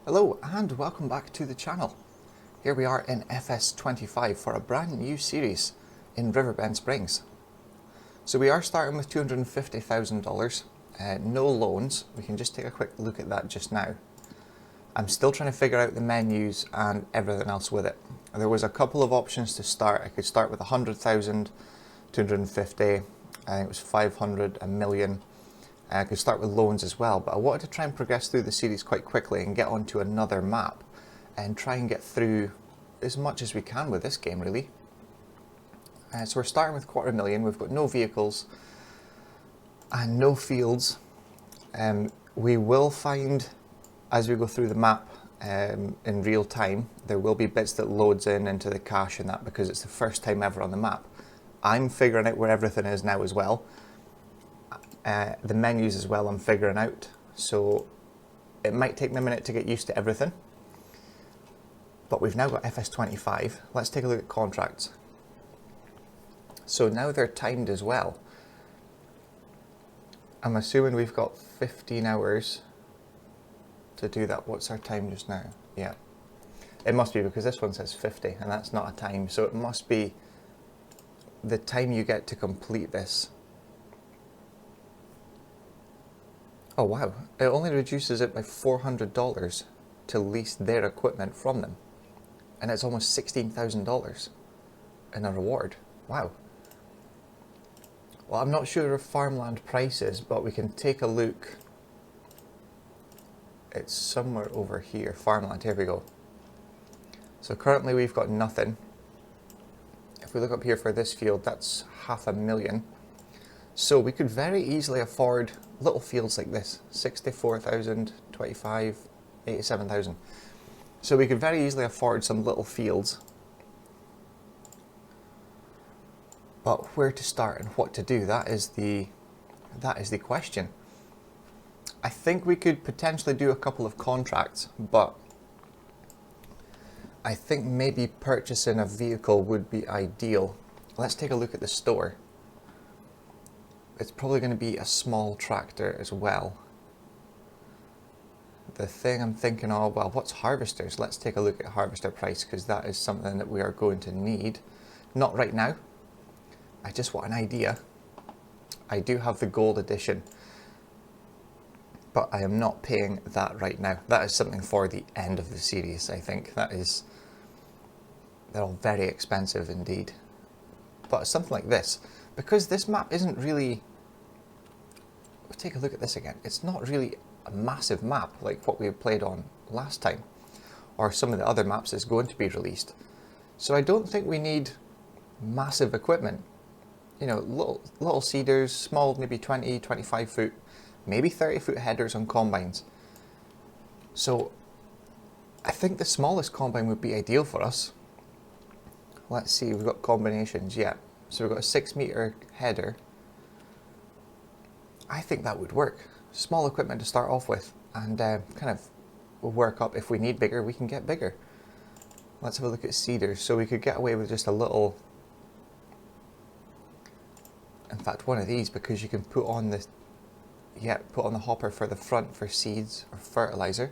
Hello and welcome back to the channel. Here we are in FS25 for a brand new series in Riverbend Springs. So we are starting with $250,000, no loans. We can just take a quick look at that just now. I'm still trying to figure out the menus and everything else with it. There was a couple of options to start. I could start with 100,000, 250, I think it was 500, a million. I could start with loans as well, but I wanted to try and progress through the series quite quickly and get onto another map and try and get through as much as we can with this game, really. So we're starting with 250,000. We've got no vehicles and no fields. We will find, as we go through the map in real time, there will be bits that loads into the cache and that, because it's the first time ever on the map. I'm figuring out where everything is now as well. The menus as well I'm figuring out, so it might take me a minute to get used to everything. But we've now got FS25. Let's take a look at contracts. So now they're timed as well. I'm assuming we've got 15 hours to do that. What's our time just now? Yeah, it must be, because this one says 50 and that's not a time, so it must be the time you get to complete this. Oh wow, it only reduces it by $400 to lease their equipment from them. And it's almost $16,000 in a reward. Wow. Well, I'm not sure of farmland prices, but we can take a look. It's somewhere over here, farmland, here we go. So currently we've got nothing. If we look up here for this field, that's 500,000. So we could very easily afford little fields like this, 64,000, 25, 87,000. So we could very easily afford some little fields. But where to start and what to do, that is the question. I think we could potentially do a couple of contracts, but I think maybe purchasing a vehicle would be ideal. Let's take a look at the store. It's probably going to be a small tractor as well. The thing I'm thinking of, well, what's harvesters? Let's take a look at harvester price, because that is something that we are going to need. Not right now. I just want an idea. I do have the gold edition, but I am not paying that right now. That is something for the end of the series, I think. They're all very expensive indeed. But something like this, because this map isn't really, we'll take a look at this again, it's not really a massive map like what we played on last time, or some of the other maps that's going to be released. So I don't think we need massive equipment. You know, little seeders, small, maybe 20, 25 foot, maybe 30 foot headers on combines. So I think the smallest combine would be ideal for us. Let's see, we've got combinations, yeah. So we've got a 6 meter header. I think that would work. Small equipment to start off with, and kind of we'll work up. If we need bigger, we can get bigger. Let's have a look at seeders. So we could get away with just a little, in fact one of these, because you can put on the, put on the hopper for the front for seeds or fertilizer,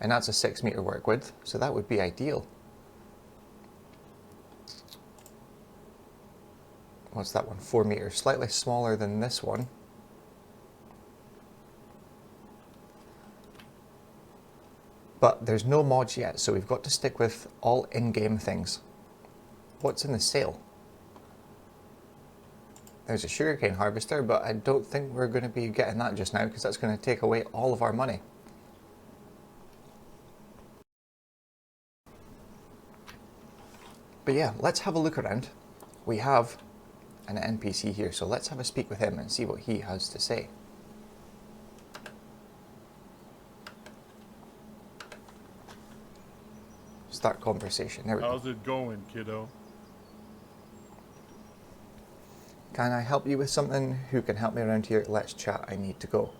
and that's a 6 meter work width, so that would be ideal. What's that one? 4 meters, slightly smaller than this one. But there's no mods yet, so we've got to stick with all in-game things. What's in the sale? There's a sugarcane harvester, but I don't think we're going to be getting that just now, because that's going to take away all of our money. But yeah, let's have a look around. We have an NPC here, so let's have a speak with him and see what he has to say. Start conversation. There we go. How's it going, kiddo? Can I help you with something? Who can help me around here? Let's chat. I need to go.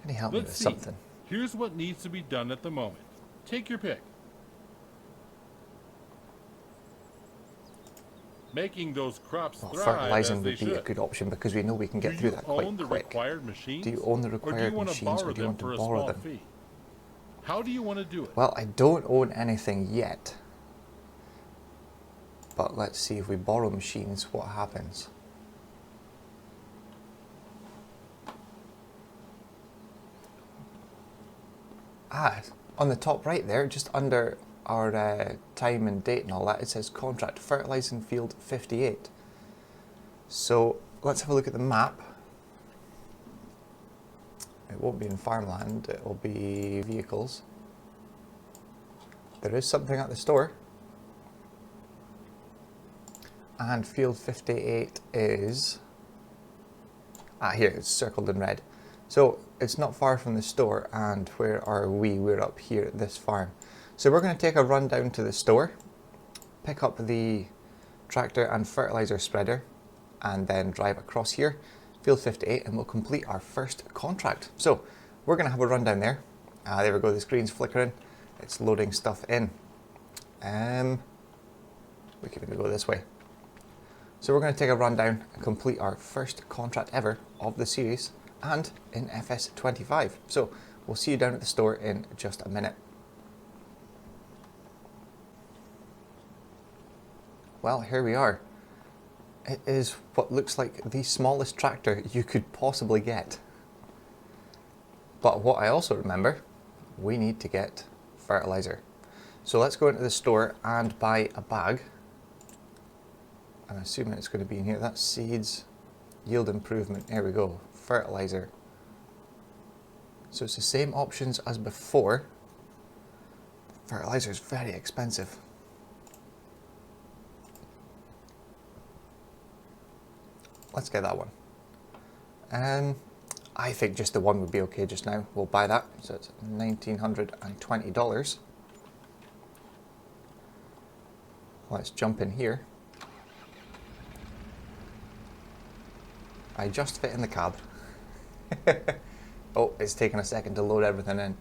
Can you help me with something? Here's what needs to be done at the moment. Take your pick. Making those crops thrive fertilizing as they would be should. a good option, because we know we can get through that quite quick. Do you own the required machines? Do you own the required machines, or do you want to borrow them? Fee? How do you want to do it? Well, I don't own anything yet. But let's see if we borrow machines, what happens. Ah, on the top right there, just under our time and date and all that, it says contract fertilizing field 58. So let's have a look at the map. It won't be in farmland, it will be vehicles. There is something at the store. And field 58 is... Ah, here, it's circled in red. So it's not far from the store, and where are we? We're up here at this farm. So we're going to take a run down to the store, pick up the tractor and fertilizer spreader, and then drive across here, field 58, and we'll complete our first contract. So we're going to have a run down there. There we go, the screen's flickering. It's loading stuff in. We can maybe go this way. So we're going to take a run down and complete our first contract ever of the series and in FS25. So we'll see you down at the store in just a minute. Well, here we are. It is what looks like the smallest tractor you could possibly get. But what I also remember, we need to get fertilizer. So let's go into the store and buy a bag. I'm assuming it's going to be in here. That's seeds, yield improvement. There we go. Fertilizer. So it's the same options as before. Fertilizer is very expensive. Let's get that one. I think just the one would be okay just now. We'll buy that. So it's $1,920. Let's jump in here. I just fit in the cab. Oh, it's taking a second to load everything in.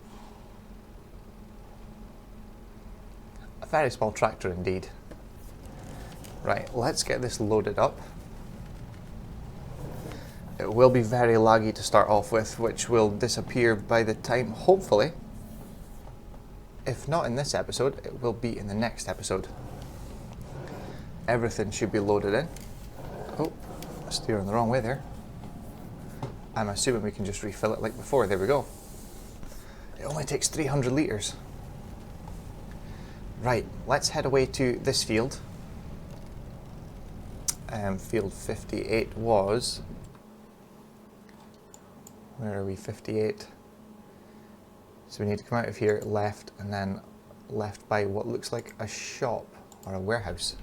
A very small tractor indeed. Right, let's get this loaded up. It will be very laggy to start off with, which will disappear by the time, hopefully, if not in this episode, it will be in the next episode. Everything should be loaded in. Oh, steering the wrong way there. I'm assuming we can just refill it like before. There we go. It only takes 300 litres. Right, let's head away to this field. Field 58 was... Where are we? 58. So we need to come out of here, left, and then left by what looks like a shop or a warehouse.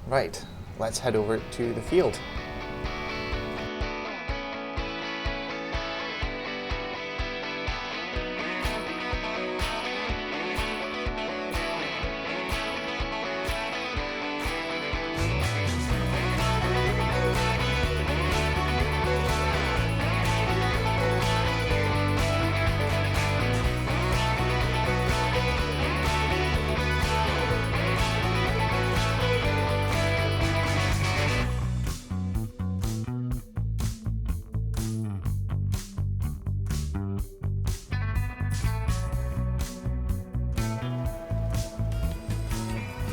Right, let's head over to the field.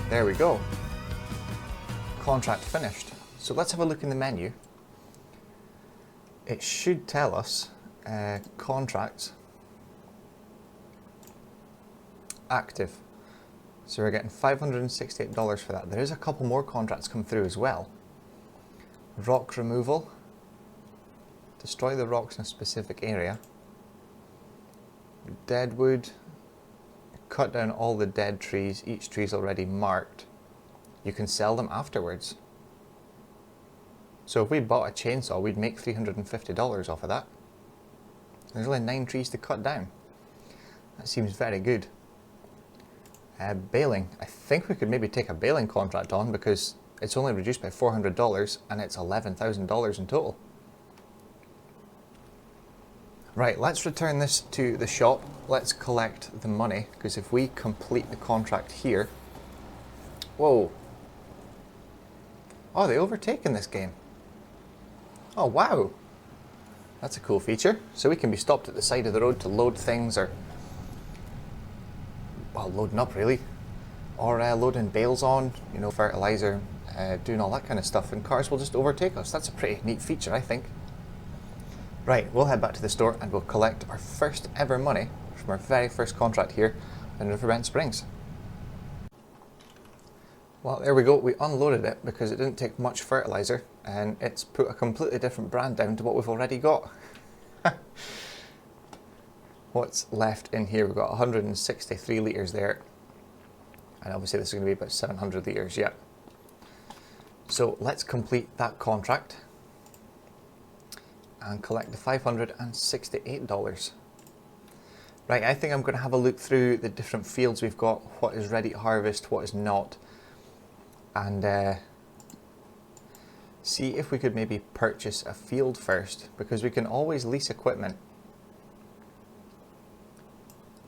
There we go. Contract finished. So let's have a look in the menu. It should tell us contracts active. So we're getting $568 for that. There is a couple more contracts come through as well. Rock removal. Destroy the rocks in a specific area. Deadwood. Cut down all the dead trees. Each tree is already marked. You can sell them afterwards. So if we bought a chainsaw, we'd make $350 off of that. There's only 9 trees to cut down. That seems very good. Baling. I think we could maybe take a baling contract on because it's only reduced by $400 and it's $11,000 in total. Right, let's return this to the shop. Let's collect the money, because if we complete the contract here... Whoa. Oh, they overtaken this game. Oh, wow. That's a cool feature. So we can be stopped at the side of the road to load things, or, well, loading up really, or loading bales on, you know, fertilizer, doing all that kind of stuff, and cars will just overtake us. That's a pretty neat feature, I think. Right, we'll head back to the store and we'll collect our first ever money from our very first contract here in Riverbend Springs. Well, there we go. We unloaded it because it didn't take much fertilizer, and it's put a completely different brand down to what we've already got. What's left in here? We've got 163 litres there, and obviously this is going to be about 700 litres yet. So let's complete that contract and collect the $568. Right, I think I'm going to have a look through the different fields we've got, what is ready to harvest, what is not, and see if we could maybe purchase a field first, because we can always lease equipment.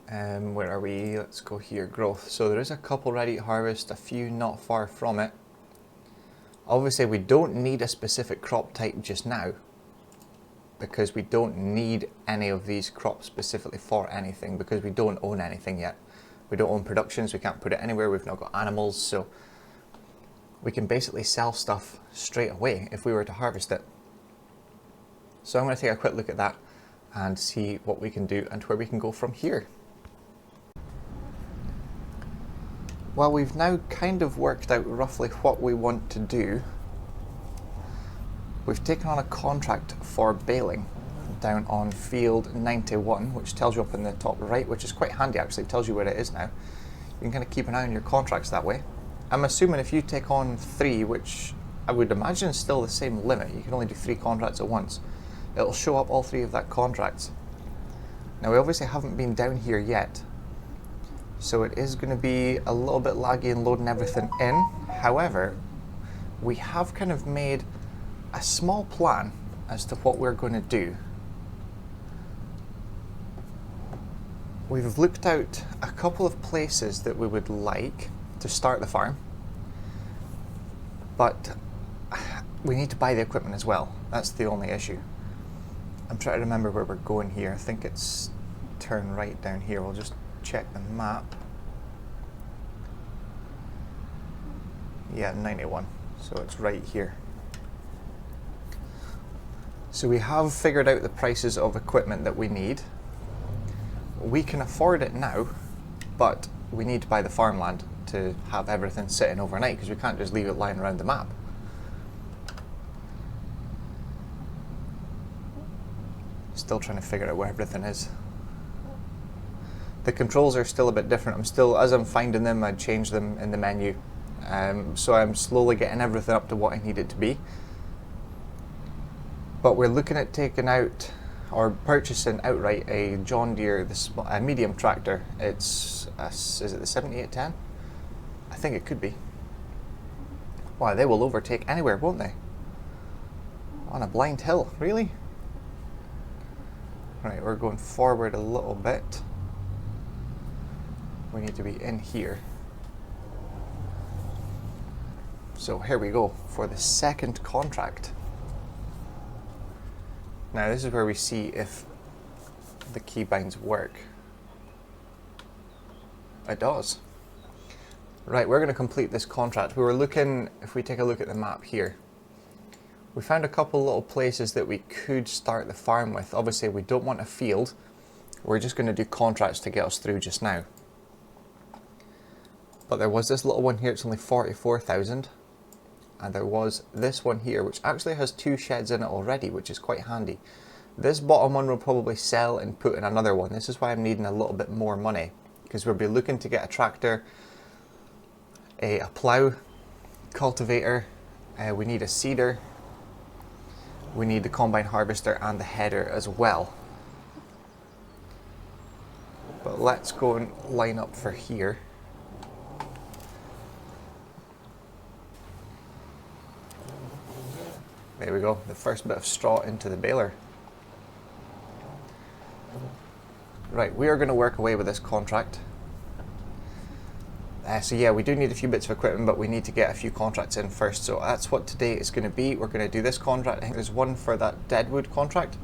Where are we? Let's go here, growth. So there is a couple ready to harvest, a few not far from it. Obviously we don't need a specific crop type just now, because we don't need any of these crops specifically for anything, because we don't own anything yet. We don't own productions, we can't put it anywhere, we've not got animals, so we can basically sell stuff straight away if we were to harvest it. So I'm going to take a quick look at that and see what we can do and where we can go from here. Well, we've now kind of worked out roughly what we want to do. We've taken on a contract for baling down on field 91, which tells you up in the top right, which is quite handy actually. It tells you where it is now. You can kind of keep an eye on your contracts that way. I'm assuming if you take on 3, which I would imagine is still the same limit, you can only do 3 contracts at once, it'll show up all 3 of that contracts. Now we obviously haven't been down here yet, so it is going to be a little bit laggy in loading everything in. However, we have kind of made a small plan as to what we're going to do. We've looked out a couple of places that we would like to start the farm, but we need to buy the equipment as well. That's the only issue. I'm trying to remember where we're going here. I think it's turn right down here. We'll just check the map. Yeah, 91. So it's right here. So we have figured out the prices of equipment that we need. We can afford it now, but we need to buy the farmland to have everything sitting overnight, because we can't just leave it lying around the map. Still trying to figure out where everything is. The controls are still a bit different. As I'm finding them, I change them in the menu. So I'm slowly getting everything up to what I need it to be. But we're looking at taking out or purchasing outright a John Deere, a medium tractor. Is it the 7810? I think it could be. Wow, they will overtake anywhere, won't they? On a blind hill, really? Right, we're going forward a little bit. We need to be in here. So here we go for the second contract. Now this is where we see if the keybinds work. It does. Right, we're going to complete this contract. We were looking, if we take a look at the map here, we found a couple little places that we could start the farm with. Obviously we don't want a field, we're just going to do contracts to get us through just now. But there was this little one here, it's only 44,000. And there was this one here, which actually has 2 sheds in it already, which is quite handy. This bottom one will probably sell and put in another one. This is why I'm needing a little bit more money, because we'll be looking to get a tractor, a plow, cultivator, we need a seeder, we need the combine harvester and the header as well. But let's go and line up for here. There we go, the first bit of straw into the baler. Right, we are going to work away with this contract. So yeah, we do need a few bits of equipment, but we need to get a few contracts in first. So that's what today is going to be. We're going to do this contract. I think there's one for that Deadwood contract,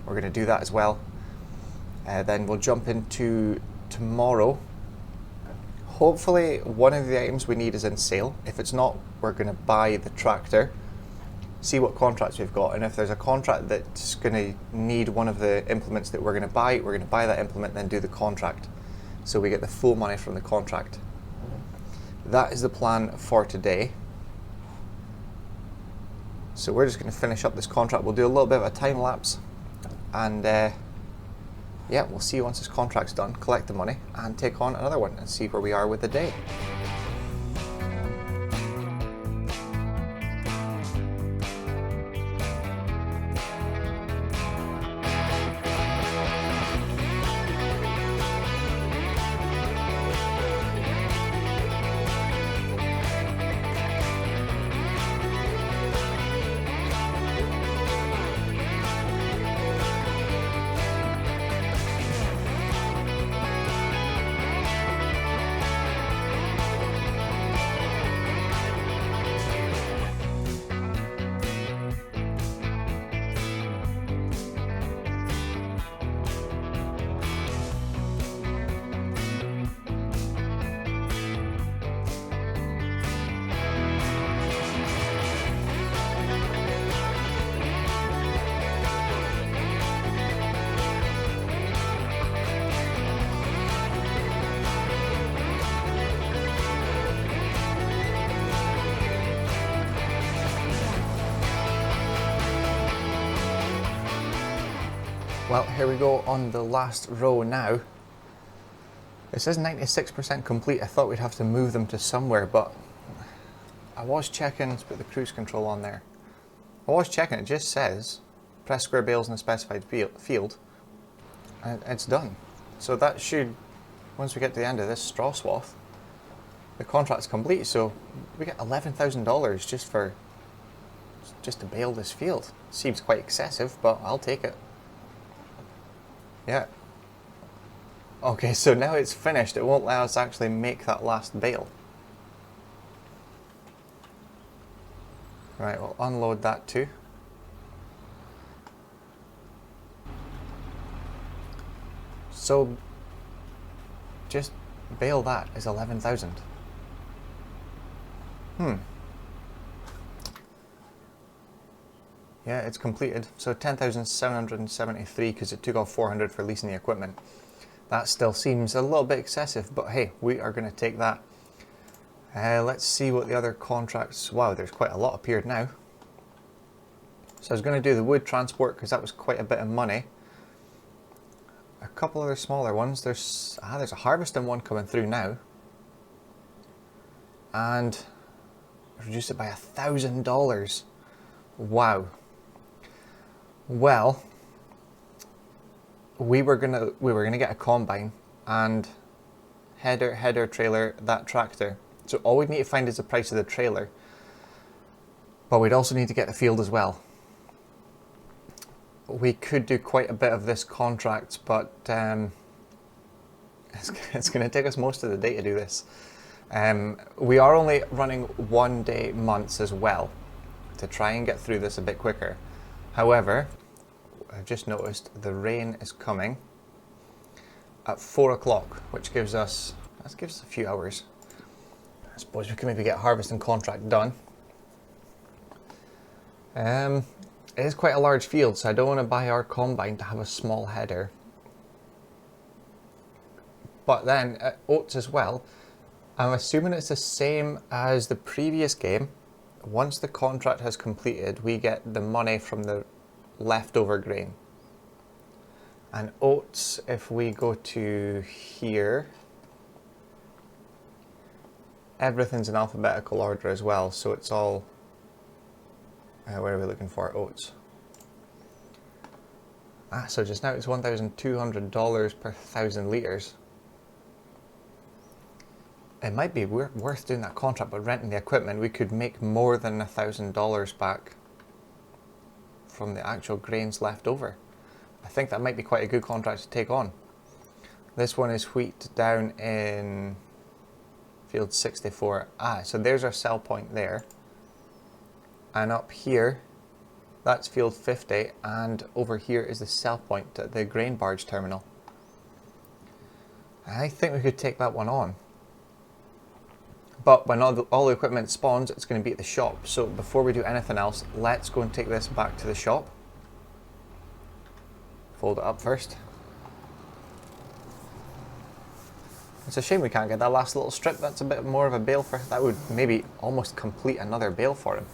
We're going to do that as well. Then we'll jump into tomorrow. Hopefully one of the items we need is in sale. If it's not, we're going to buy the tractor, see what contracts we've got, and if there's a contract that's going to need one of the implements that we're going to buy that implement, then do the contract, so we get the full money from the contract. That is the plan for today. So we're just going to finish up this contract. We'll do a little bit of a time lapse, and yeah, we'll see you once this contract's done, collect the money, and take on another one and see where we are with the day. Well, here we go on the last row now. It says 96% complete. I thought we'd have to move them to somewhere, but I was checking. Let's put the cruise control on there. I was checking, it just says press square bales in the specified field, and it's done. So that should, once we get to the end of this straw swath, the contract's complete. So we get $11,000 just to bale this field. Seems quite excessive, but I'll take it. Yeah. Okay, so now it's finished. It won't let us actually make that last bale. Right, we'll unload that too. So just bale that is 11,000. Yeah, it's completed. So 10,773 because it took off 400 for leasing the equipment. That still seems a little bit excessive, but hey, we are going to take that. Let's see what the other contracts... Wow, there's quite a lot appeared now. So I was going to do the wood transport because that was quite a bit of money. A couple other smaller ones. There's a harvesting one coming through now. And reduced it by $1,000. Wow. Well, we were gonna get a combine and header, trailer, that tractor. So all we'd need to find is the price of the trailer, but we'd also need to get the field as well. We could do quite a bit of this contract, but it's going to take us most of the day to do this. We are only running 1 day months as well to try and get through this a bit quicker. However, I've just noticed the rain is coming at 4 o'clock, which gives us a few hours. I suppose we can maybe get harvesting contract done. It is quite a large field, so I don't want to buy our combine to have a small header. But then at Oats as well, I'm assuming it's the same as the previous game. Once the contract has completed, we get the money from the leftover grain. And Oats, if we go to here, everything's in alphabetical order as well, so it's all... where are we looking for? Oats. So just now it's $1,200 per 1,000 litres. It might be worth doing that contract, but renting the equipment, we could make more than $1,000 back from the actual grains left over. I think that might be quite a good contract to take on. This one is wheat down in field 64. So there's our sell point there. And up here That's field 50, and over here is the sell point at the grain barge terminal. I think we could take that one on. But when all the equipment spawns, it's going to be at the shop. So before we do anything else, let's go and take this back to the shop. Fold it up first. It's a shame we can't get that last little strip. That's a bit more of a bale for... That would maybe almost complete another bale for him.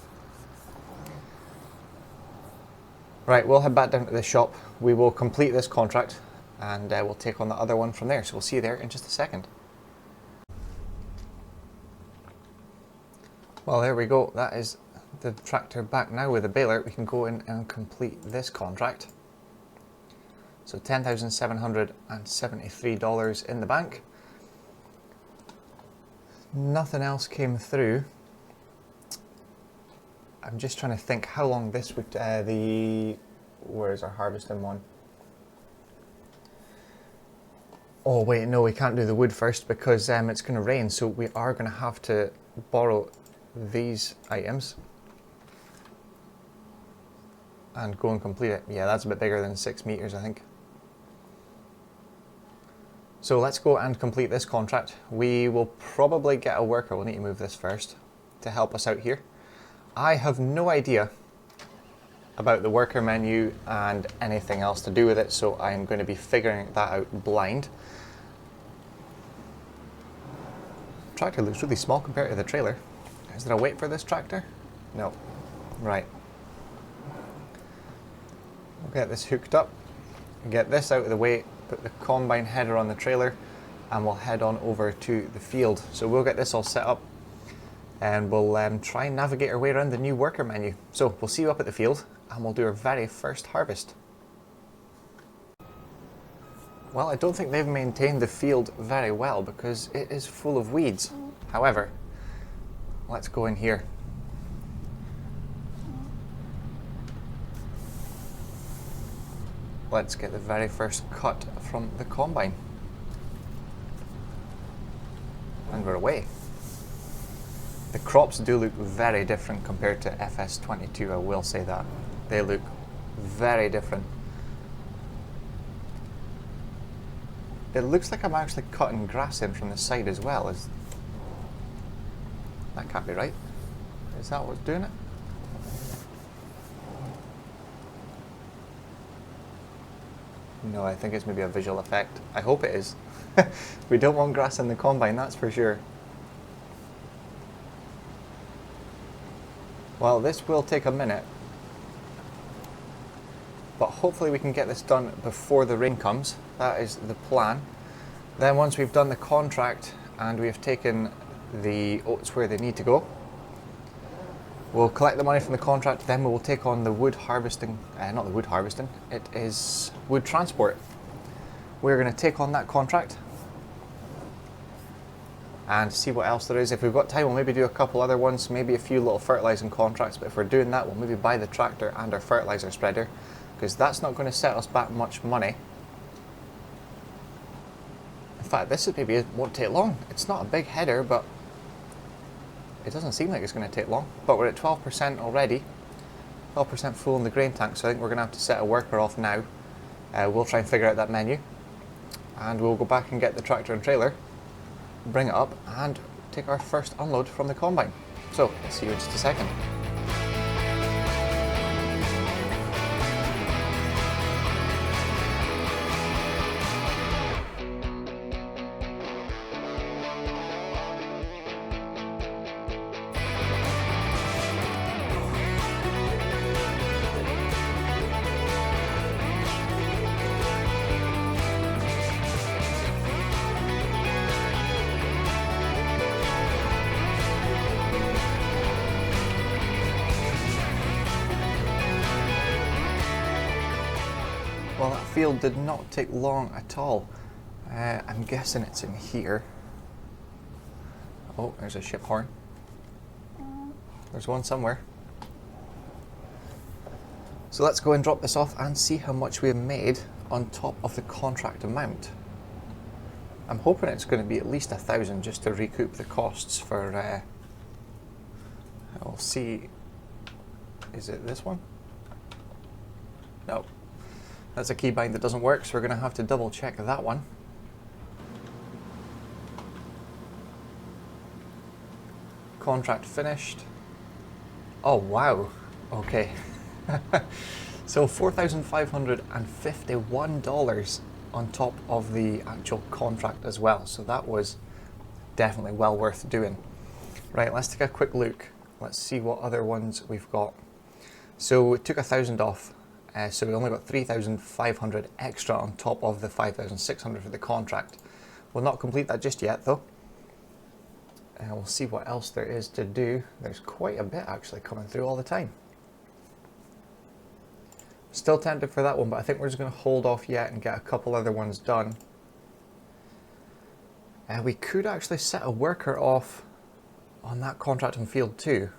Right, we'll head back down to the shop. We will complete this contract and we'll take on the other one from there. So we'll see you there in just a second. Well, there we go. That is the tractor back now with the baler. We can go in and complete this contract. So $10,773 in the bank. Nothing else came through. I'm just trying to think how long this would, where's our harvesting one? Oh wait, no, we can't do the wood first because it's going to rain, so we are going to have to borrow these items and go and complete it. Yeah, that's a bit bigger than 6 meters, I think. So let's go and complete this contract. We will probably get a worker, we'll need to move this first, to help us out here. I have no idea about the worker menu and anything else to do with it, so I'm going to be figuring that out blind. The tractor looks really small compared to the trailer. Is there a weight for this tractor? No. Right. We'll get this hooked up, get this out of the way, put the combine header on the trailer, and we'll head on over to the field. So we'll get this all set up and we'll try and navigate our way around the new worker menu. So we'll see you up at the field and we'll do our very first harvest. Well, I don't think they've maintained the field very well because it is full of weeds. However, let's go in here. Let's get the very first cut from the combine. And we're away. The crops do look very different compared to FS22, I will say that. They look very different. It looks like I'm actually cutting grass in from the side as well. That can't be right. Is that what's doing it? No, I think it's maybe a visual effect. I hope it is. We don't want grass in the combine, that's for sure. Well, this will take a minute, but hopefully we can get this done before the rain comes. That is the plan. Then once we've done the contract and we've taken the oats where they need to go, we'll collect the money from the contract, then we will take on the wood harvesting, not the wood harvesting, it is wood transport. We're going to take on that contract and see what else there is. If we've got time, we'll maybe do a couple other ones, maybe a few little fertilising contracts, but if we're doing that, we'll maybe buy the tractor and our fertiliser spreader, because that's not going to set us back much money. In fact, this maybe won't take long. It's not a big header, but it doesn't seem like it's going to take long. But we're at 12% already, 12% full in the grain tank, so I think we're going to have to set a worker off now. We'll try and figure out that menu, and we'll go back and get the tractor and trailer, bring it up, and take our first unload from the combine. So, see you in just a second. Well, that field did not take long at all. I'm guessing it's in here. Oh, there's a ship horn. There's one somewhere. So let's go and drop this off and see how much we have made on top of the contract amount. I'm hoping it's going to be at least 1,000 just to recoup the costs for... I'll see... Is it this one? No, that's a keybind that doesn't work, so we're going to have to double check that one. Contract finished. Oh wow, okay. So $4,551 on top of the actual contract as well, so that was definitely well worth doing. Right, let's take a quick look. Let's see what other ones we've got. So we took 1,000 off, so we only got 3,500 extra on top of the 5,600 for the contract. We'll not complete that just yet though. We'll see what else there is to do. There's quite a bit actually coming through all the time. Still tempted for that one, but I think we're just going to hold off yet and get a couple other ones done. We could actually set a worker off on that contract on field 2.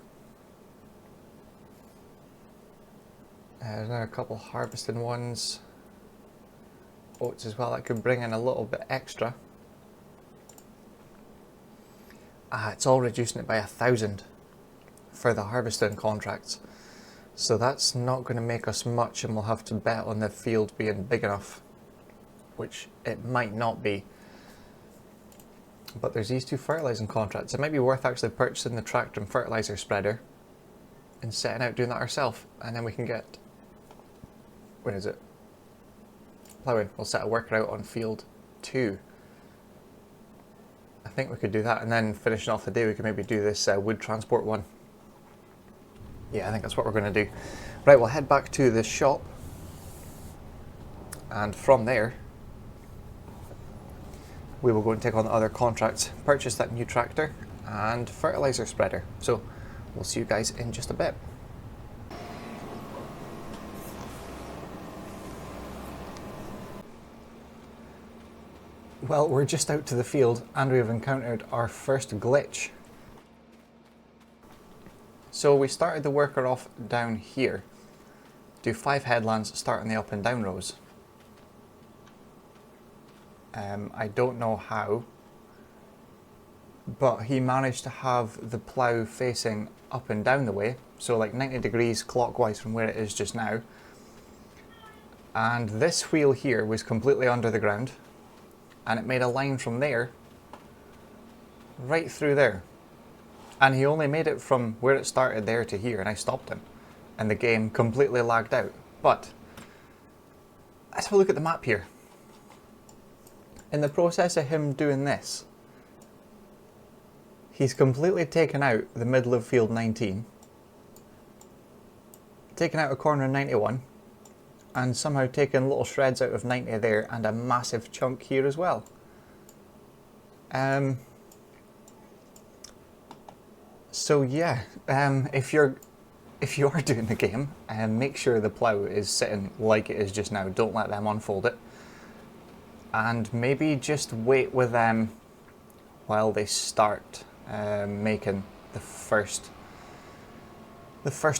There's now a couple harvesting ones. Oats as well, that could bring in a little bit extra. It's all reducing it by 1,000 for the harvesting contracts. So that's not going to make us much, and we'll have to bet on the field being big enough, which it might not be. But there's these 2 fertilising contracts. It might be worth actually purchasing the tractor and fertiliser spreader and setting out doing that ourselves, and then we can get, when is it? Plowing. We'll set a worker out on field 2. I think we could do that, and then finishing off the day we could maybe do this wood transport one. Yeah, I think that's what we're going to do. Right, we'll head back to the shop, and from there we will go and take on the other contracts, purchase that new tractor and fertiliser spreader. So we'll see you guys in just a bit. Well, we're just out to the field and we have encountered our first glitch. So we started the worker off down here. Do 5 headlands starting the up and down rows. I don't know how, but he managed to have the plough facing up and down the way, so like 90 degrees clockwise from where it is just now. And this wheel here was completely under the ground, and it made a line from there right through there. And he only made it from where it started there to here, and I stopped him, and the game completely lagged out. But let's have a look at the map here. In the process of him doing this, he's completely taken out the middle of field 19, taken out a corner 91, and somehow taken little shreds out of 90 there and a massive chunk here as well. So yeah, if you are doing the game, make sure the plough is sitting like it is just now. Don't let them unfold it. And maybe just wait with them while they start making the first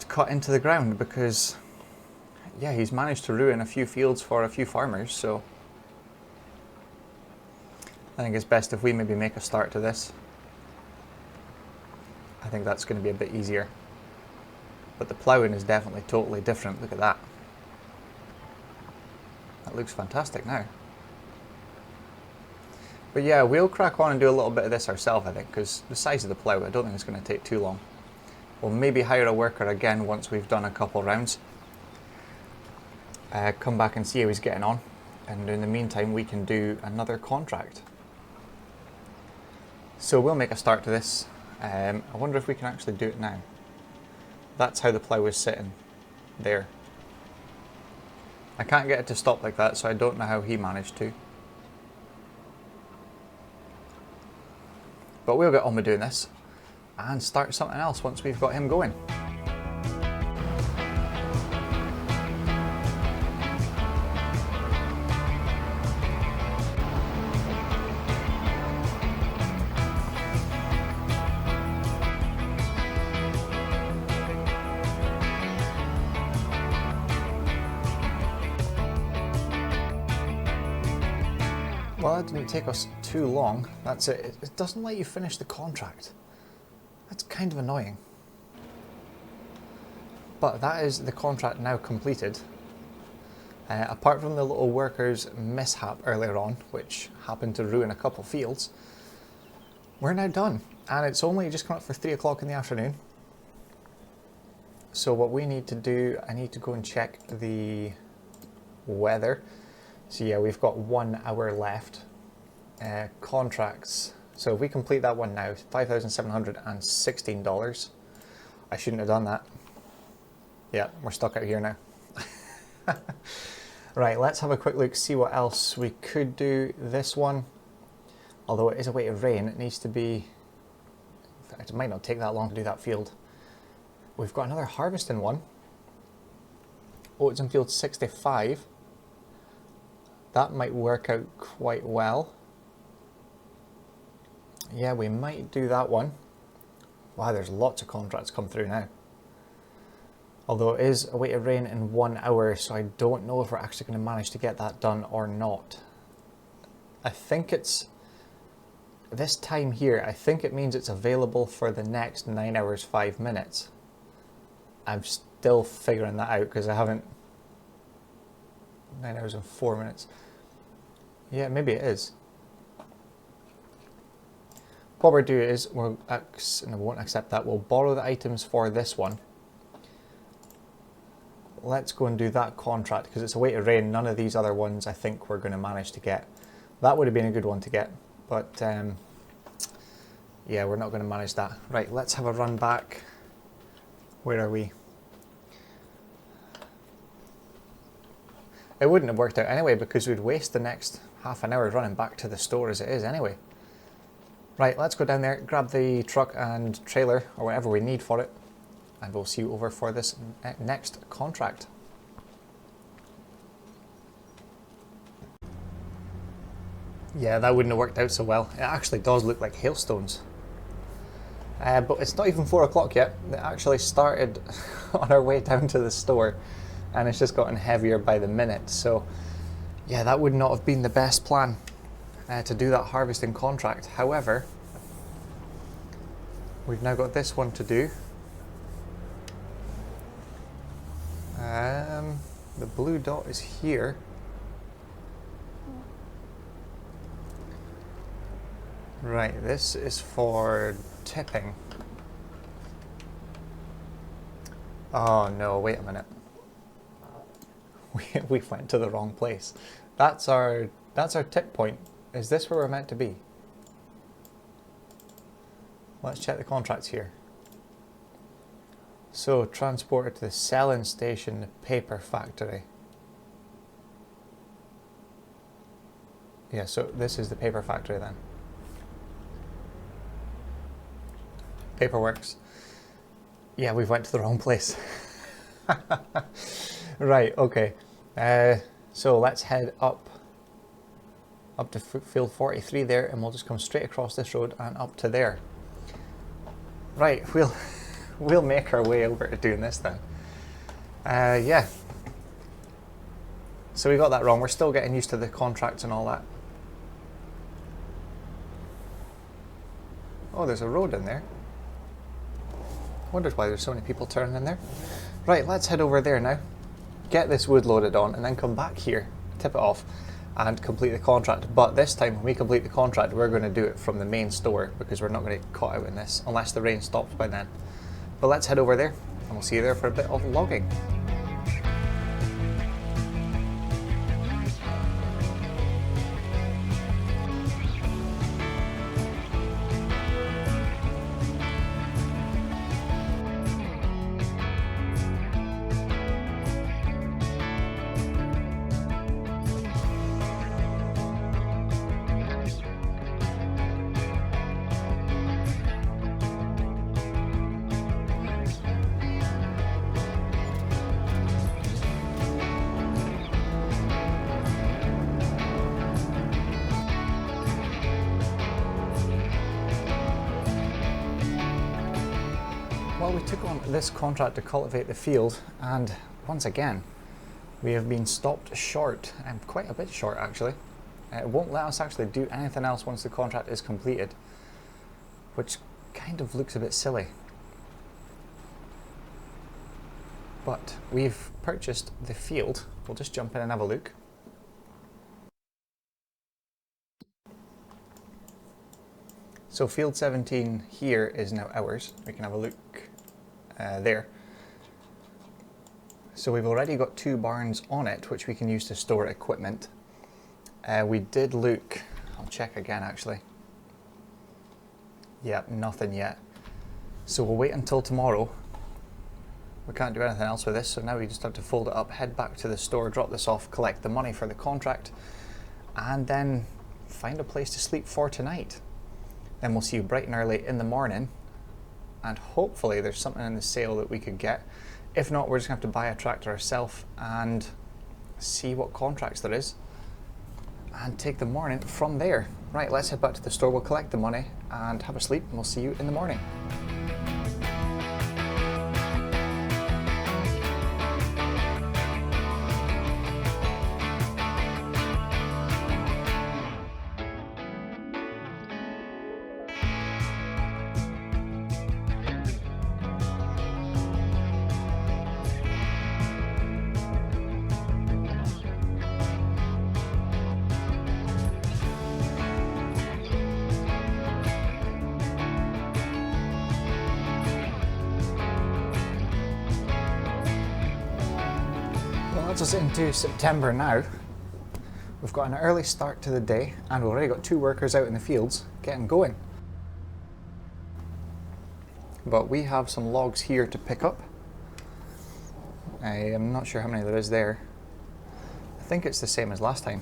cut into the ground, because yeah, he's managed to ruin a few fields for a few farmers, so I think it's best if we maybe make a start to this. I think that's going to be a bit easier. But the ploughing is definitely totally different. Look at that. That looks fantastic now. But yeah, we'll crack on and do a little bit of this ourselves, I think, because the size of the plough, I don't think it's going to take too long. We'll maybe hire a worker again once we've done a couple rounds. Come back and see how he's getting on. And in the meantime, we can do another contract. So we'll make a start to this. I wonder if we can actually do it now. That's how the plough is sitting there. I can't get it to stop like that, so I don't know how he managed to. But we'll get on with doing this and start something else once we've got him going. Well, that didn't take us too long. That's it. It doesn't let you finish the contract. That's kind of annoying. But that is the contract now completed. Apart from the little workers mishap earlier on, which happened to ruin a couple fields, we're now done. And it's only just come up for 3 o'clock in the afternoon. So what we need to do, I need to go and check the weather. So yeah, we've got 1 hour left. Contracts. So if we complete that one now, $5,716. I shouldn't have done that. Yeah, we're stuck out here now. Right, let's have a quick look, see what else we could do. This one, although it is a way of rain, it needs to be, in fact, it might not take that long to do that field. We've got another harvesting one. Oats in field 65. That might work out quite well. Yeah, we might do that one. Wow, there's lots of contracts come through now. Although it is a way of rain in 1 hour, so I don't know if we're actually going to manage to get that done or not. I think it's, this time here, I think it means it's available for the next 9 hours, 5 minutes. I'm still figuring that out because I haven't, 9 hours and 4 minutes. Yeah, maybe it is. What we'll do is, we won't accept that, we'll borrow the items for this one. Let's go and do that contract because it's a way to rain. None of these other ones I think we're going to manage to get. That would have been a good one to get, but yeah, we're not going to manage that. Right, let's have a run back. Where are we? It wouldn't have worked out anyway because we'd waste the next half an hour running back to the store as it is anyway. Right, let's go down there, grab the truck and trailer or whatever we need for it, and we'll see you over for this next contract. Yeah, that wouldn't have worked out so well. It actually does look like hailstones. But it's not even 4 o'clock yet. It actually started on our way down to the store and it's just gotten heavier by the minute. So yeah, that would not have been the best plan to do that harvesting contract. However, we've now got this one to do. The blue dot is here. Right, this is for tipping. Oh no, wait a minute. We went to the wrong place. That's our tip point. Is this where we're meant to be? Let's check the contracts here. So, transported to the selling station, the paper factory. Yeah, so this is the paper factory then. Paperworks. Yeah, we've went to the wrong place. Right, okay. So let's head up to field 43 there, and we'll just come straight across this road and up to there. Right, we'll make our way over to doing this then. Yeah. So we got that wrong. We're still getting used to the contracts and all that. Oh, there's a road in there. Wonders why there's so many people turning in there. Right, let's head over there now. Get this wood loaded on and then come back here, tip it off and complete the contract. But this time when we complete the contract, we're going to do it from the main store because we're not going to get caught out in this unless the rain stops by then. But let's head over there and we'll see you there for a bit of logging. Well, we took on this contract to cultivate the field, and once again, we have been stopped short, and quite a bit short actually. It won't let us actually do anything else once the contract is completed, which kind of looks a bit silly. But we've purchased the field. We'll just jump in and have a look. So field 17 here is now ours. We can have a look there. So we've already got 2 barns on it, which we can use to store equipment. We did look, I'll check again actually. Yep, nothing yet. So we'll wait until tomorrow. We can't do anything else with this, so now we just have to fold it up, head back to the store, drop this off, collect the money for the contract, and then find a place to sleep for tonight. Then we'll see you bright and early in the morning, and hopefully there's something in the sale that we could get. If not, we're just going to have to buy a tractor ourselves and see what contracts there is and take the morning from there. Right, let's head back to the store, we'll collect the money and have a sleep, and we'll see you in the morning. Well, that's us into September now. We've got an early start to the day and we've already got 2 workers out in the fields getting going. But we have some logs here to pick up. I am not sure how many there is there. I think it's the same as last time.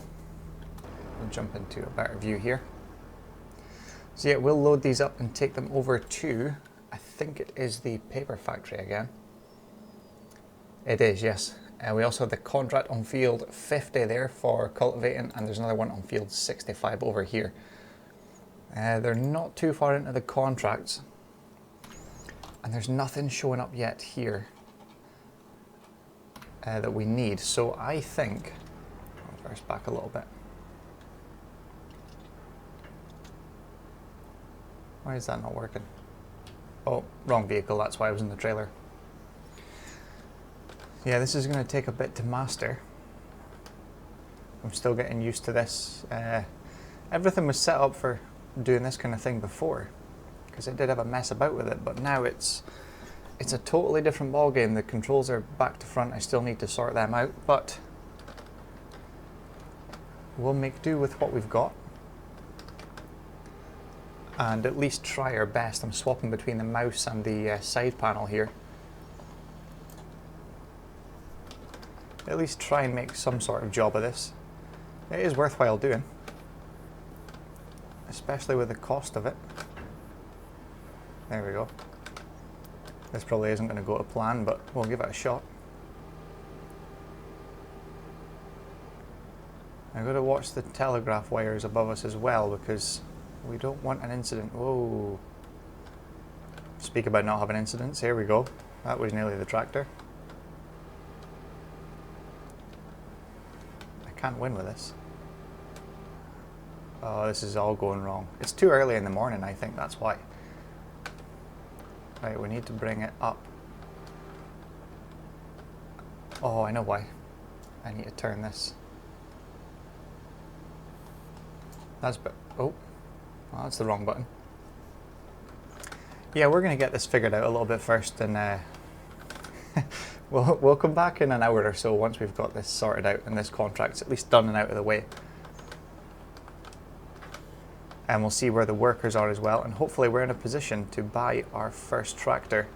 We'll jump into a better view here. So yeah, we'll load these up and take them over to, I think it is the paper factory again. It is, yes. We also have the contract on field 50 there for cultivating, and there's another one on field 65 over here. They're not too far into the contracts, and there's nothing showing up yet here that we need. So I think, I'll reverse back a little bit. Why is that not working? Oh, wrong vehicle, that's why I was in the trailer. Yeah, this is going to take a bit to master. I'm still getting used to this. Everything was set up for doing this kind of thing before, because I did have a mess about with it, but now it's a totally different ballgame. The controls are back to front. I still need to sort them out, but we'll make do with what we've got and at least try our best. I'm swapping between the mouse and the side panel here. At least try and make some sort of job of this. It is worthwhile doing, especially with the cost of it. There we go. This probably isn't going to go to plan, but we'll give it a shot. I've got to watch the telegraph wires above us as well, because we don't want an incident. Whoa. Speak about not having incidents. Here we go. That was nearly the tractor. Can't win with this. Oh, this is all going wrong. It's too early in the morning, I think that's why. Right, we need to bring it up. Oh, I know why. I need to turn this. That's oh, well, that's the wrong button. Yeah, we're going to get this figured out a little bit first, and we'll come back in an hour or so once we've got this sorted out and this contract's at least done and out of the way. And we'll see where the workers are as well, and hopefully we're in a position to buy our first tractor.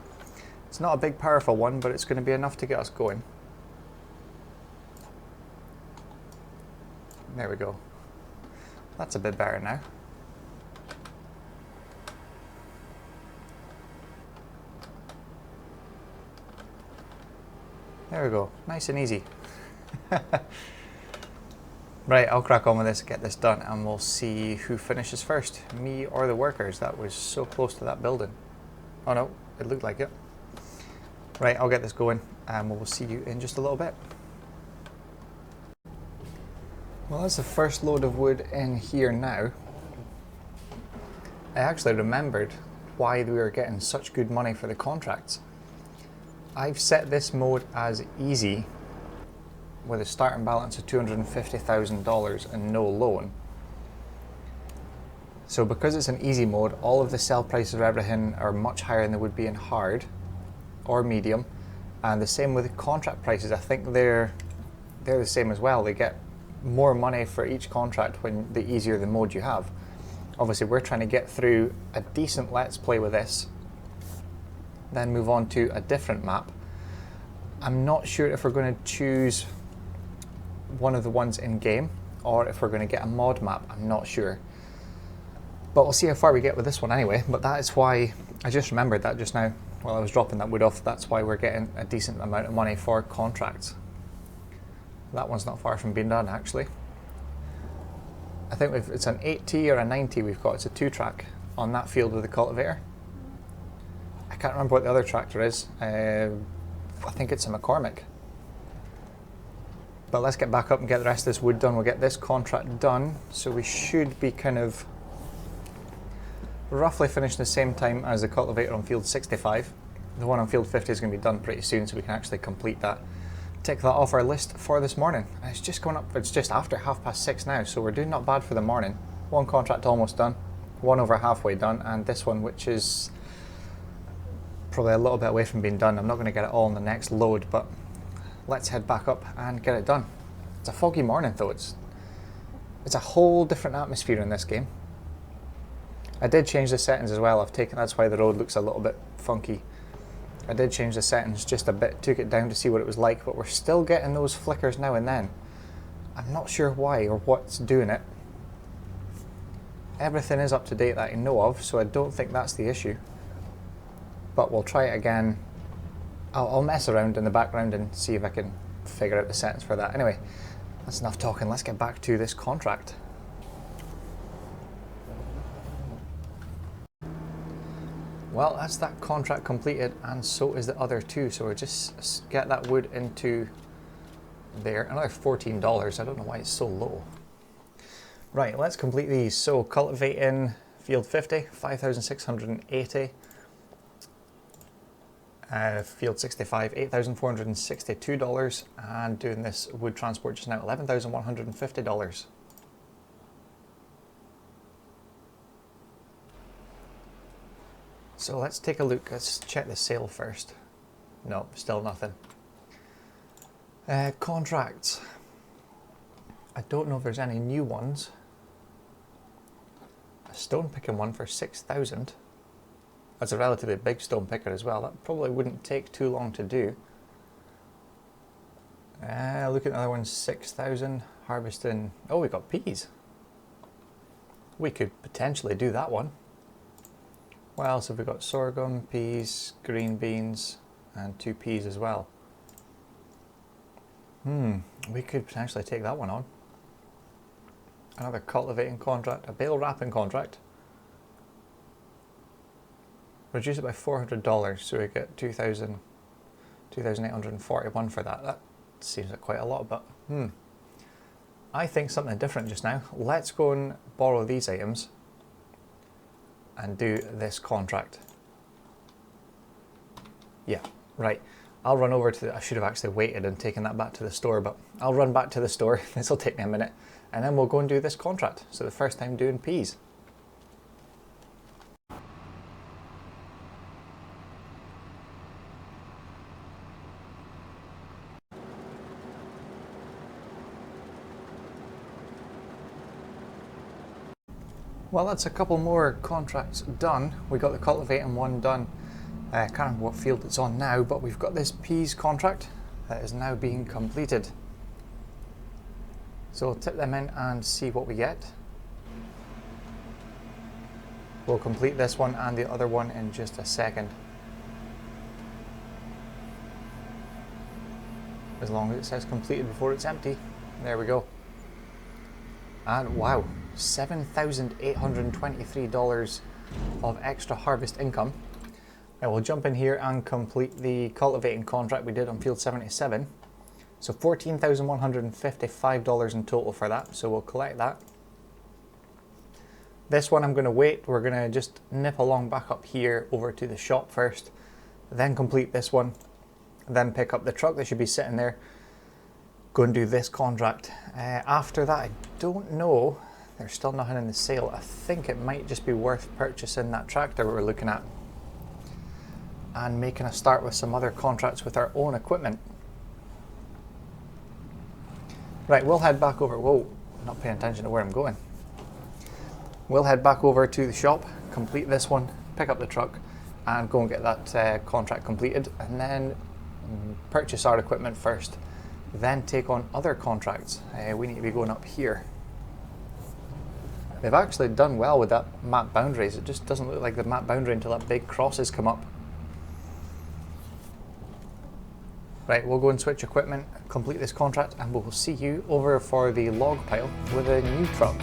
It's not a big powerful one, but it's going to be enough to get us going. There we go. That's a bit better now. There we go, nice and easy. Right, I'll crack on with this, get this done, and we'll see who finishes first, me or the workers. That was so close to that building. Oh no, it looked like it. Right, I'll get this going, and we'll see you in just a little bit. Well, that's the first load of wood in here now. I actually remembered why we were getting such good money for the contracts. I've set this mode as easy with a starting balance of $250,000 and no loan. So because it's an easy mode, all of the sell prices of everything are much higher than they would be in hard or medium. And the same with the contract prices. I think they're the same as well. They get more money for each contract when the easier the mode you have. Obviously we're trying to get through a decent let's play with this, then move on to a different map. I'm not sure if we're going to choose one of the ones in game or if we're going to get a mod map. I'm not sure, but we'll see how far we get with this one anyway. But that is why I just remembered that just now while I was dropping that wood off. That's why we're getting a decent amount of money for contracts. That one's not far from being done actually. I think it's an 8T or a 9T we've got. It's a 2-track on that field with the cultivator. I can't remember what the other tractor is. I think it's a McCormick. But let's get back up and get the rest of this wood done. We'll get this contract done, so we should be kind of roughly finished the same time as the cultivator on field 65. The one on field 50 is going to be done pretty soon, so we can actually complete that. Tick that off our list for this morning. And it's just going up, it's just after 6:30 now, so we're doing not bad for the morning. One contract almost done, one over halfway done, and this one which is probably a little bit away from being done. I'm not going to get it all in the next load, but let's head back up and get it done. It's a foggy morning though. It's a whole different atmosphere in this game. I did change the settings as well. That's why the road looks a little bit funky. I did change the settings just a bit, took it down to see what it was like, but we're still getting those flickers now and then. I'm not sure why or what's doing it. Everything is up to date that I know of, so I don't think that's the issue. But we'll try it again. I'll mess around in the background and see if I can figure out the settings for that. Anyway, that's enough talking. Let's get back to this contract. Well, that's that contract completed, and so is the other two. So we'll just get that wood into there. Another $14. I don't know why it's so low. Right, let's complete these. So cultivating field 50, 5,680. Field 65, $8,462, and doing this wood transport just now, $11,150. So let's take a look. Let's check the sale first. No, still nothing. Contracts. I don't know if there's any new ones. A stone picking one for 6,000. That's a relatively big stone picker as well. That probably wouldn't take too long to do. Look at another one, 6,000. Harvesting. Oh, we got peas. We could potentially do that one. What else have we got? Sorghum, peas, green beans, and 2 peas as well. We could potentially take that one on. Another cultivating contract, a bale wrapping contract. Reduce it by $400, so we get 2,841 for that. That seems like quite a lot, but I think something different just now. Let's go and borrow these items and do this contract. Yeah, right. I'll run over to I should have actually waited and taken that back to the store, but I'll run back to the store. This will take me a minute, and then we'll go and do this contract. So the first time doing peas. Well, that's a couple more contracts done. We got the cultivating one done. I can't remember what field it's on now, but we've got this peas contract that is now being completed. So we'll tip them in and see what we get. We'll complete this one and the other one in just a second. As long as it says completed before it's empty. There we go. And wow, $7,823 of extra harvest income. Now we'll jump in here and complete the cultivating contract we did on field 77. So $14,155 in total for that, so we'll collect that. This one I'm going to wait. We're going to just nip along back up here over to the shop first, then complete this one, then pick up the truck that should be sitting there, go and do this contract. After that, I don't know, there's still nothing in the sale. I think it might just be worth purchasing that tractor we're looking at and making a start with some other contracts with our own equipment. Right, we'll head back over, whoa, I'm not paying attention to where I'm going. We'll head back over to the shop, complete this one, pick up the truck, and go and get that contract completed, and then purchase our equipment first, then take on other contracts. We need to be going up here. They've actually done well with that map boundaries. It just doesn't look like the map boundary until that big cross has come up. Right, we'll go and switch equipment, complete this contract, and we'll see you over for the log pile with a new truck.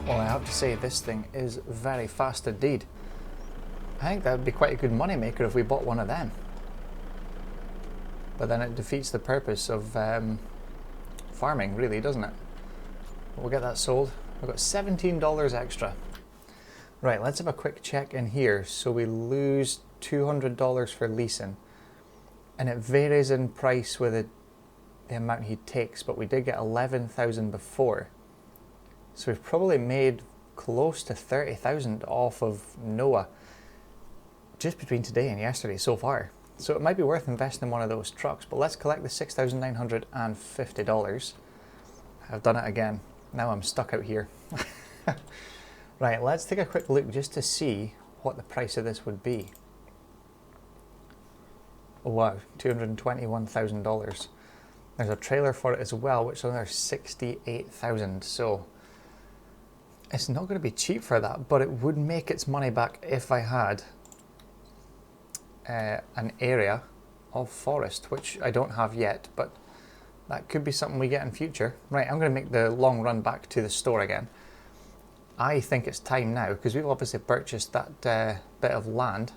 Well, I have to say this thing is very fast indeed. I think that would be quite a good money maker if we bought one of them. But then it defeats the purpose of farming, really, doesn't it? We'll get that sold. We've got $17 extra. Right, let's have a quick check in here. So we lose $200 for leasing, and it varies in price with the amount he takes, but we did get 11,000 before. So we've probably made close to 30,000 off of Noah just between today and yesterday so far. So it might be worth investing in one of those trucks, but let's collect the $6,950. I've done it again. Now I'm stuck out here. Right, let's take a quick look just to see what the price of this would be. Oh wow, $221,000. There's a trailer for it as well, which is another $68,000. So it's not going to be cheap for that, but it would make its money back if I had an area of forest, which I don't have yet, but that could be something we get in future. Right, I'm going to make the long run back to the store again. I think it's time now, because we've obviously purchased that bit of land,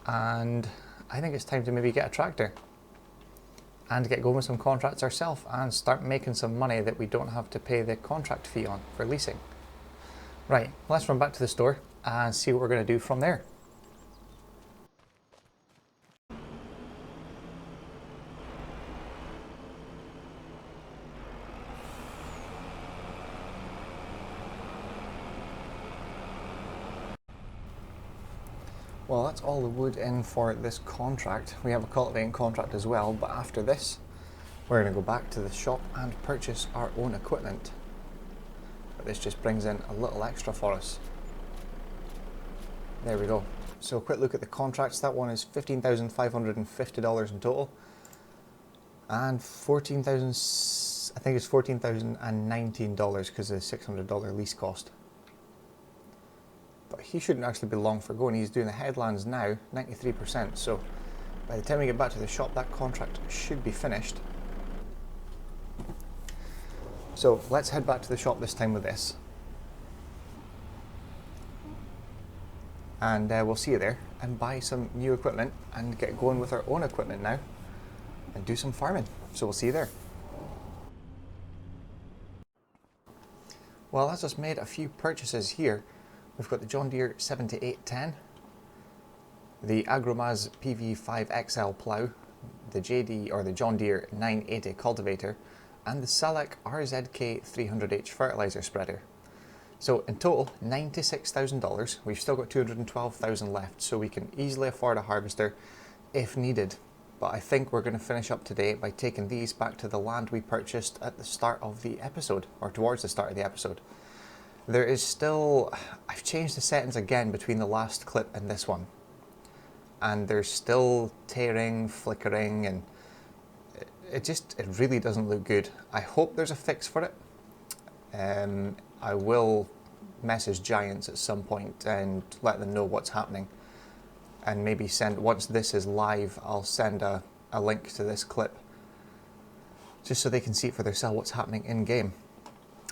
and I think it's time to maybe get a tractor and get going with some contracts ourselves and start making some money that we don't have to pay the contract fee on for leasing. Right, let's run back to the store and see what we're going to do from there. Well, that's all the wood in for this contract. We have a cultivating contract as well, but after this, we're going to go back to the shop and purchase our own equipment. But this just brings in a little extra for us. There we go. So a quick look at the contracts. That one is $15,550 in total. And $14,000, I think it's $14,019 because of the $600 lease cost. But he shouldn't actually be long for going. He's doing the headlands now, 93%. So by the time we get back to the shop, that contract should be finished. So let's head back to the shop this time with this. And we'll see you there and buy some new equipment and get going with our own equipment now and do some farming. So we'll see you there. Well, as just made a few purchases here. We've got the John Deere 7810, the Agromaz PV5XL plough, the JD or the John Deere 980 cultivator, and the Salek RZK 300H fertilizer spreader. So in total, $96,000. We've still got $212,000 left, so we can easily afford a harvester if needed. But I think we're going to finish up today by taking these back to the land we purchased at the start of the episode, or towards the start of the episode. There is still, I've changed the settings again between the last clip and this one, and there's still tearing, flickering, and it really doesn't look good. I hope there's a fix for it. I will message Giants at some point and let them know what's happening, and maybe once this is live, I'll send a link to this clip just so they can see it for themselves what's happening in game.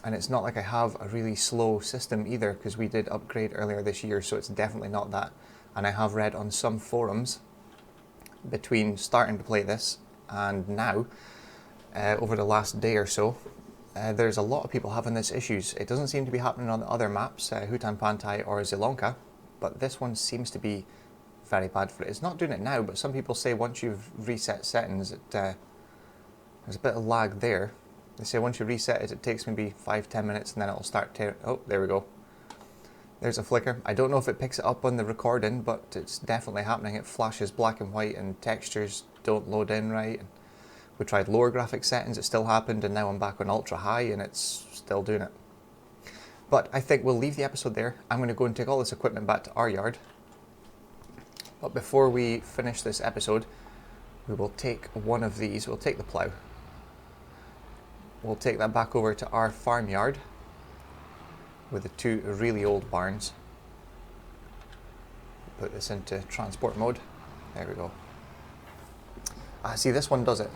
And it's not like I have a really slow system either, because we did upgrade earlier this year, so it's definitely not that. And I have read on some forums between starting to play this and now, over the last day or so, there's a lot of people having this issues. It doesn't seem to be happening on the other maps, Hutan Pantai or Zelonka, but this one seems to be very bad for it. It's not doing it now, but some people say once you've reset settings, there's a bit of lag there. They say once you reset it, it takes maybe 5-10 minutes and then it'll start tearing. Oh, there we go. There's a flicker. I don't know if it picks it up on the recording, but it's definitely happening. It flashes black and white and textures don't load in right. We tried lower graphic settings, it still happened, and now I'm back on ultra high and it's still doing it. But I think we'll leave the episode there. I'm going to go and take all this equipment back to our yard. But before we finish this episode, we will take one of these. We'll take the plough. We'll take that back over to our farmyard with the two really old barns. Put this into transport mode. There we go. See, this one does it.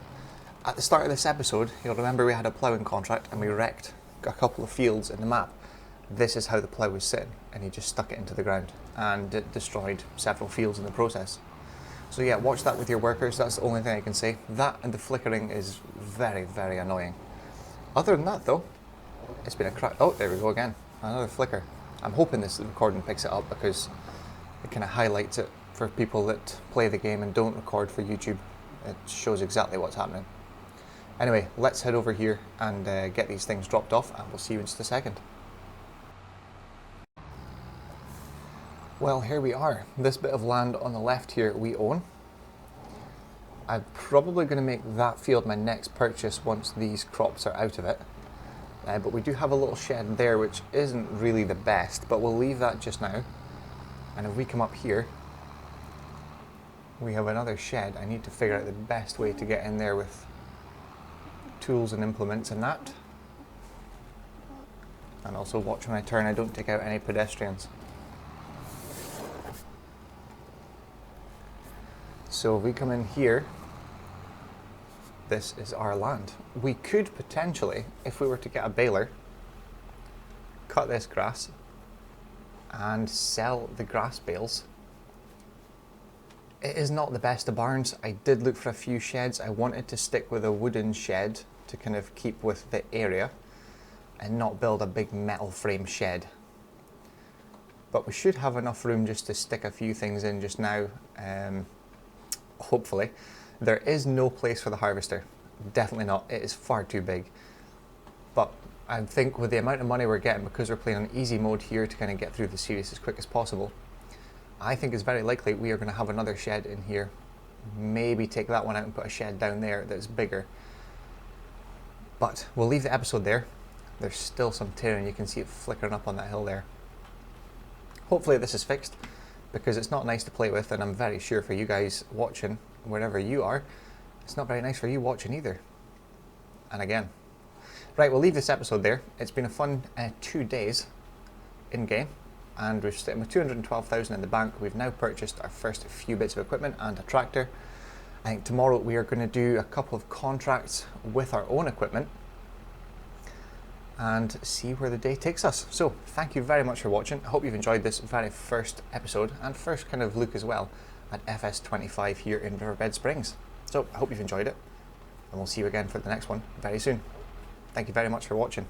At the start of this episode, you'll remember we had a ploughing contract and we wrecked a couple of fields in the map. This is how the plough was sitting, and he just stuck it into the ground and it destroyed several fields in the process. So yeah, watch that with your workers. That's the only thing I can say. That and the flickering is very, very annoying. Other than that though, it's been a crack. Oh, there we go again. Another flicker. I'm hoping this recording picks it up because it kind of highlights it for people that play the game and don't record for YouTube. It shows exactly what's happening. Anyway, let's head over here and get these things dropped off, and we'll see you in just a second. Well, here we are. This bit of land on the left here we own. I'm probably going to make that field my next purchase once these crops are out of it. But we do have a little shed there which isn't really the best, but we'll leave that just now. And if we come up here, we have another shed. I need to figure out the best way to get in there with tools and implements and that. And also watch when I turn, I don't take out any pedestrians. So if we come in here, this is our land. We could potentially, if we were to get a baler, cut this grass and sell the grass bales. It is not the best of barns. I did look for a few sheds. I wanted to stick with a wooden shed to kind of keep with the area and not build a big metal frame shed. But we should have enough room just to stick a few things in just now, hopefully. There is no place for the harvester. Definitely not. It is far too big. But I think with the amount of money we're getting, because we're playing on easy mode here to kind of get through the series as quick as possible, I think it's very likely we are going to have another shed in here. Maybe take that one out and put a shed down there that's bigger. But we'll leave the episode there. There's still some tearing. You can see it flickering up on that hill there. Hopefully this is fixed, because it's not nice to play with, and I'm very sure for you guys watching, wherever you are, it's not very nice for you watching either. And again. Right, we'll leave this episode there. It's been a fun 2 days in game, and we're sitting with 212,000 in the bank. We've now purchased our first few bits of equipment and a tractor. I think tomorrow we are going to do a couple of contracts with our own equipment and see where the day takes us. So thank you very much for watching. I hope you've enjoyed this very first episode and first kind of look as well at FS25 here in Riverbend Springs. So I hope you've enjoyed it, and we'll see you again for the next one very soon. Thank you very much for watching.